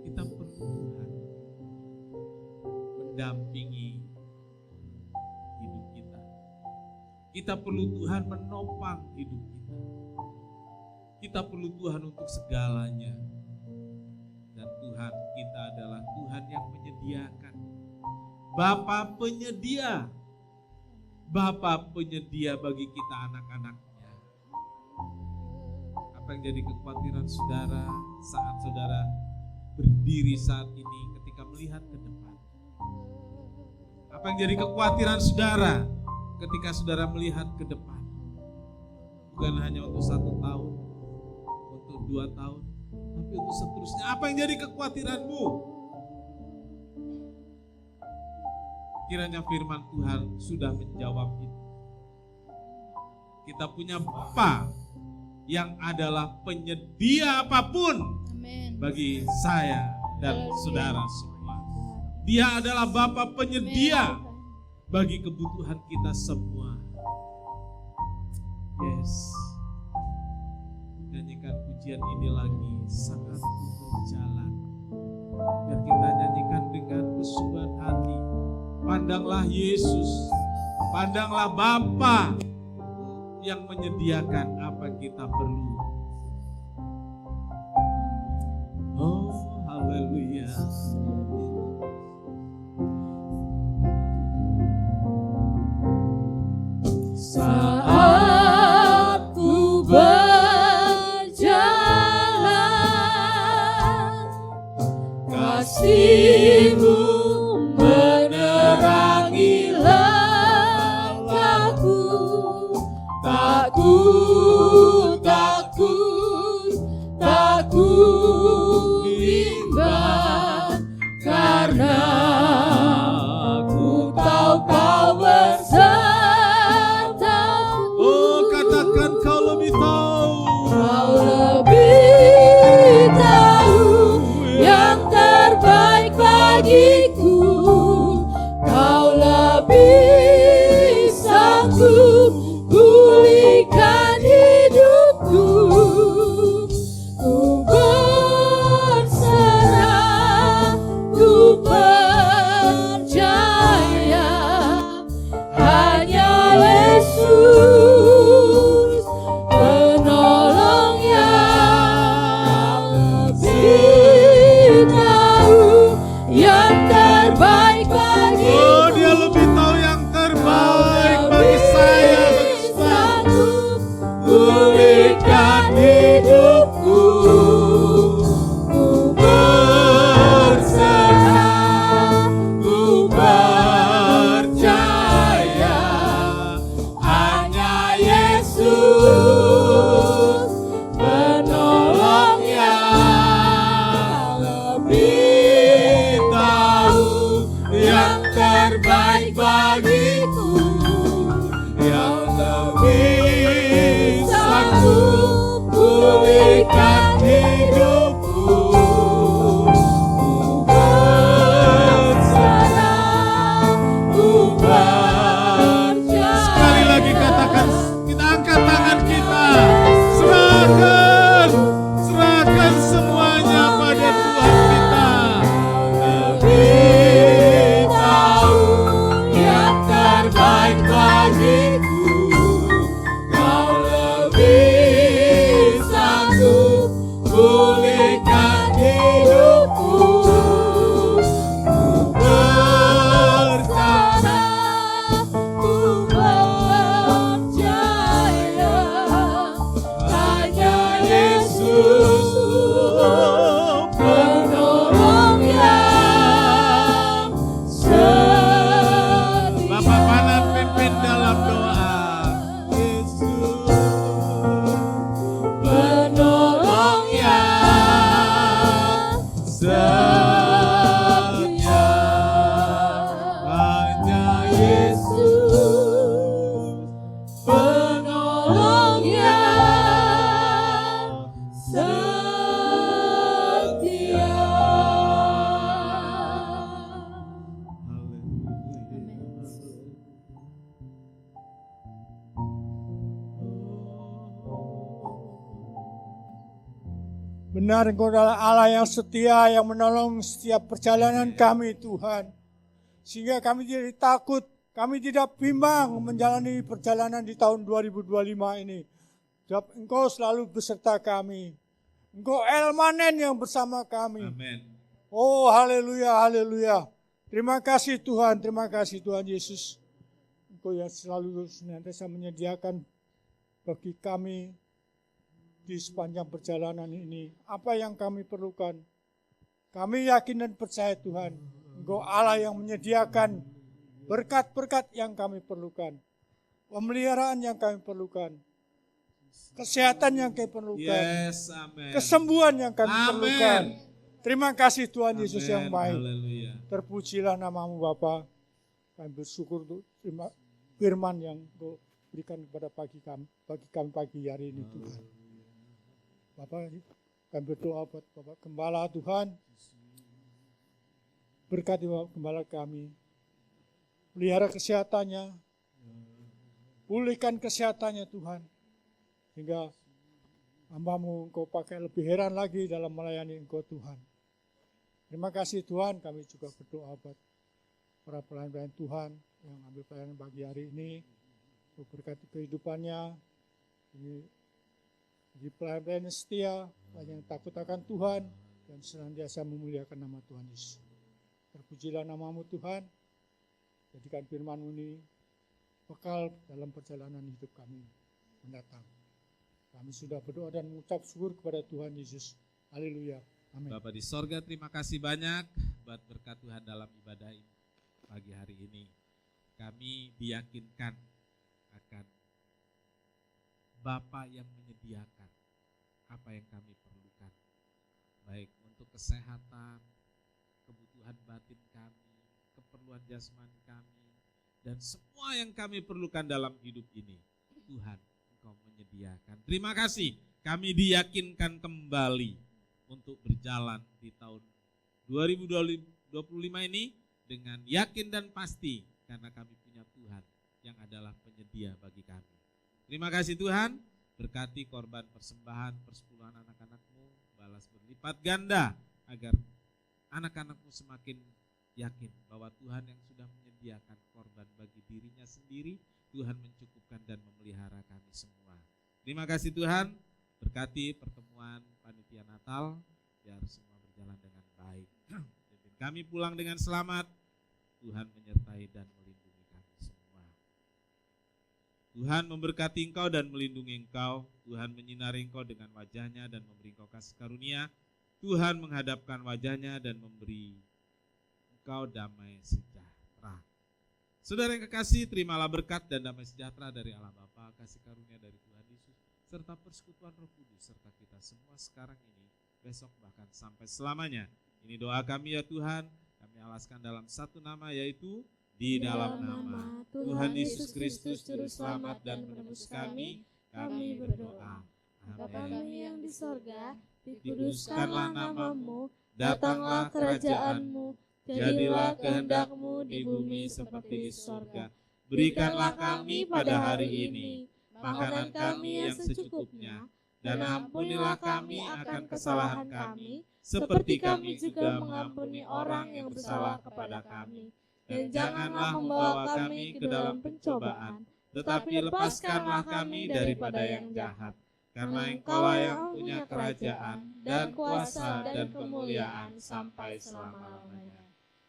kita perlu Tuhan mendampingi hidup kita. Kita perlu Tuhan menopang hidup kita. Kita perlu Tuhan untuk segalanya. Dan Tuhan kita adalah Tuhan yang menyediakan. Bapa penyedia. Bapa penyedia bagi kita anak-anaknya. Apa yang jadi kekhawatiran saudara saat saudara berdiri saat ini ketika melihat ke depan? Apa yang jadi kekhawatiran saudara ketika saudara melihat ke depan? Bukan hanya untuk 1 tahun, untuk 2 tahun, tapi untuk seterusnya. Apa yang jadi kekhawatiranmu? Kiranya firman Tuhan sudah menjawab itu. Kita punya Bapa yang adalah penyedia apapun bagi saya dan saudara semua. Dia adalah Bapa penyedia bagi kebutuhan kita semua. Yes. Nyanyikan pujian ini lagi, saatku berjalan. Biar kita nyanyikan dengan kesubuhan hati. Pandanglah Yesus, pandanglah Bapa yang menyediakan apa kita perlu. Oh, haleluya. Saat ku berjalan, kasih-Mu menerangi langkahku. Takut, takut, takut bimbang, karena ku tahu Kau besertaku. Oh, katakan Kau lebih tahu. Kau lebih tahu yang terbaik bagiku. Kau lebih sanggup pulihkan hidupku. Ku berserah, ku percaya hanya Yesus penolong yang lebih tahu yang terbaik bagiku. Oh, Dia lebih tahu yang terbaik bagi saya, bagi saudara. Pulihkan hidupku. Ku berserah, ku percaya hanya Yesus penolong yang lebih tahu yang terbaik bagiku. Yang lebih sanggup pulihkan hidupku. Ku berserah, ku percaya. Sekali lagi katakan, kita angkat tangan kita. Serahkan, serahkan semuanya pada Tuhan kita. Lebih tahu yang terbaik bagiku. Kau lebih sanggup pulihkan hidupku. Ku berserah, ku percaya hanya Yesus penolong yang setia. Bapak Panan pimpin dalam doa. Yesus. Penolong yang setia. Hanya Yesus penolong yang setia. Benar, Engkau adalah Allah yang setia, yang menolong setiap perjalanan kami, Tuhan. Sehingga kami tidak takut, kami tidak bimbang menjalani perjalanan di tahun 2025 ini. Sebab Engkau selalu beserta kami. Engkau Elmanen yang bersama kami. Amin. Oh, haleluya, haleluya. Terima kasih Tuhan Yesus. Engkau yang selalu senantiasa menyediakan bagi kami di sepanjang perjalanan ini apa yang kami perlukan. Kami yakin dan percaya Tuhan, Engkau Allah yang menyediakan berkat-berkat yang kami perlukan, pemeliharaan yang kami perlukan, kesehatan yang kami perlukan, Yes, amin. kesembuhan yang kami Amin. perlukan. Terima kasih Tuhan Yesus Amin. yang baik. Haleluya. Terpujilah namamu Bapa. Kami bersyukur untuk terima firman yang Engkau berikan kepada bagi kami pagi hari ini Tuhan. Bapak, kami berdoa buat Bapak Gembala Tuhan. Berkati Bapak Gembala kami. Pelihara kesehatannya. Pulihkan kesehatannya Tuhan. sehingga hamba-Mu Engkau pakai lebih heran lagi dalam melayani Engkau Tuhan. Terima kasih Tuhan, kami juga berdoa buat para pelayan-pelayan Tuhan yang ambil pelayanan pagi hari ini. Engkau berkati kehidupannya, ini jadi pelayan-pelayan yang setia, yang takut akan Tuhan, dan senantiasa memuliakan nama Tuhan Yesus. Terpujilah nama-Mu Tuhan, jadikan firman-Mu ini bekal dalam perjalanan hidup kami mendatang. Kami sudah berdoa dan mengucap syukur kepada Tuhan Yesus. Haleluya. Amin. Bapak di sorga, terima kasih banyak buat berkat Tuhan dalam ibadah ini pagi hari ini. Kami diyakinkan akan Bapa yang menyediakan apa yang kami perlukan, baik untuk kesehatan, kebutuhan batin kami, keperluan jasmani kami, dan semua yang kami perlukan dalam hidup ini. Tuhan, Engkau menyediakan. Terima kasih, kami diyakinkan kembali untuk berjalan di tahun 2025 ini dengan yakin dan pasti, karena kami punya Tuhan yang adalah penyedia bagi kami. Terima kasih Tuhan, berkati korban persembahan persepuluhan anak-anak-Mu, balas berlipat ganda, agar anak-anak-Mu semakin yakin bahwa Tuhan yang sudah menyediakan korban bagi dirinya sendiri, Tuhan mencukupkan dan memelihara kami semua. Terima kasih Tuhan, berkati pertemuan panitia Natal, biar semua berjalan dengan baik. Pimpin kami pulang dengan selamat, Tuhan menyertai dan melindungi kami semua. Tuhan memberkati engkau dan melindungi engkau, Tuhan menyinari engkau dengan wajahnya dan memberi engkau kasih karunia, Tuhan menghadapkan wajahnya dan memberi engkau damai sejahtera. Saudara yang kekasih, terimalah berkat dan damai sejahtera dari Allah Bapa, kasih karunia dari Tuhan Yesus, serta persekutuan Roh Kudus serta kita semua sekarang ini, besok bahkan sampai selamanya. Ini doa kami ya Tuhan, kami alaskan dalam satu nama, yaitu di dalam nama Tuhan Yesus Kristus Juru Selamat dan Penebus kami berdoa. Bapa Amin. kami yang di sorga, Dikuduskanlah dikuduskanlah namamu, Datanglah kerajaanmu, jadilah kehendak-Mu di bumi seperti di sorga. Berikanlah kami pada hari ini makanan kami yang secukupnya, dan ampunilah kami akan kesalahan kami, seperti kami juga mengampuni orang yang bersalah kepada kami. Dan janganlah membawa kami ke dalam pencobaan, tetapi lepaskanlah kami daripada yang jahat. Karena Engkaulah yang punya kerajaan dan kuasa dan kemuliaan sampai selama-lamanya.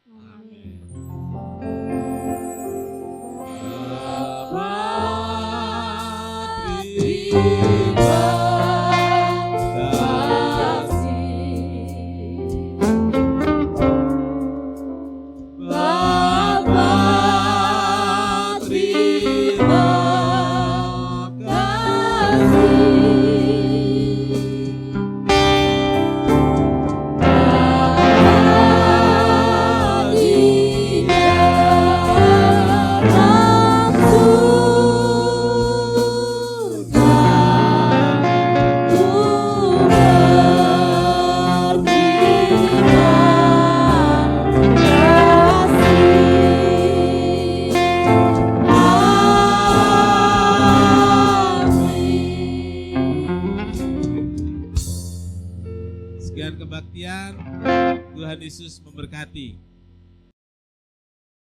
Amin. Sekian kebaktian, Tuhan Yesus memberkati.